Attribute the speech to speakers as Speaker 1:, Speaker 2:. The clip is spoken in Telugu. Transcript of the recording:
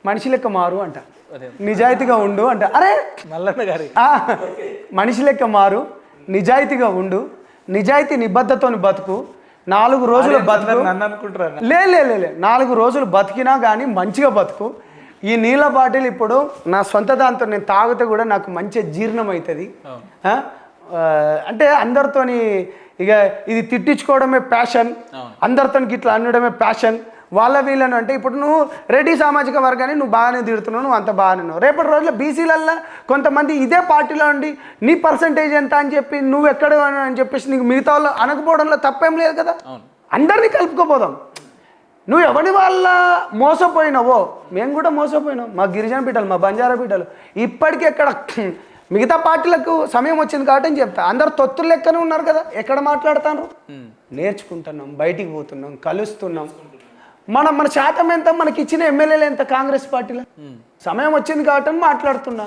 Speaker 1: మనిషి లెక్క మారు అంట, నిజాయితీగా ఉండు అంట. అరే
Speaker 2: మల్లన్న గారి
Speaker 1: మనిషి లెక్క మారు, నిజాయితీగా ఉండు, నిజాయితీ నిబద్ధతోని బతుకు, 4 రోజులు బతుకు.
Speaker 2: నన్ను అనుకుంటారు.
Speaker 1: లే 4 రోజులు బతికినా కానీ మంచిగా బతుకు. ఈ నీళ్ళ బాటిల్ ఇప్పుడు నా సొంత దాంతో నేను తాగితే కూడా నాకు మంచి జీర్ణం అవుతుంది. అంటే అందరితోని ఇక ఇది తిట్టించుకోవడమే ప్యాషన్, అందరితో ఇట్లా అనడమే ప్యాషన్. వాళ్ళ వీళ్ళను అంటే ఇప్పుడు నువ్వు రెడ్డి సామాజిక వర్గాన్ని నువ్వు బాగానే తిడుతున్నావు, నువ్వు అంత బాగానే ఉన్నావు. రేపటి రోజుల్లో బీసీలల్లో కొంతమంది ఇదే పార్టీలో ఉండి నీ పర్సంటేజ్ ఎంత అని చెప్పి నువ్వు ఎక్కడ అని చెప్పేసి నీకు మిగతా వాళ్ళు అనకపోవడంలో తప్పేం లేదు కదా. అందరినీ కలుపుకోపోదాం. నువ్వు ఎవరి వల్ల మోసపోయినావో మేము కూడా మోసపోయినావు. మా గిరిజన బిడ్డలు, మా బంజారా బిడ్డలు ఇప్పటికీ ఎక్కడ మిగతా పార్టీలకు సమయం వచ్చింది కాబట్టి అని చెప్తా. అందరు తొత్తులు లెక్కనే ఉన్నారు కదా, ఎక్కడ మాట్లాడుతాను. నేర్చుకుంటున్నాం, బయటికి పోతున్నాం, కలుస్తున్నాం. మన శాతం ఎంత, మనకి ఇచ్చిన ఎమ్మెల్యేలు ఎంత కాంగ్రెస్ పార్టీలో. సమయం వచ్చింది కాబట్టి మాట్లాడుతున్నా.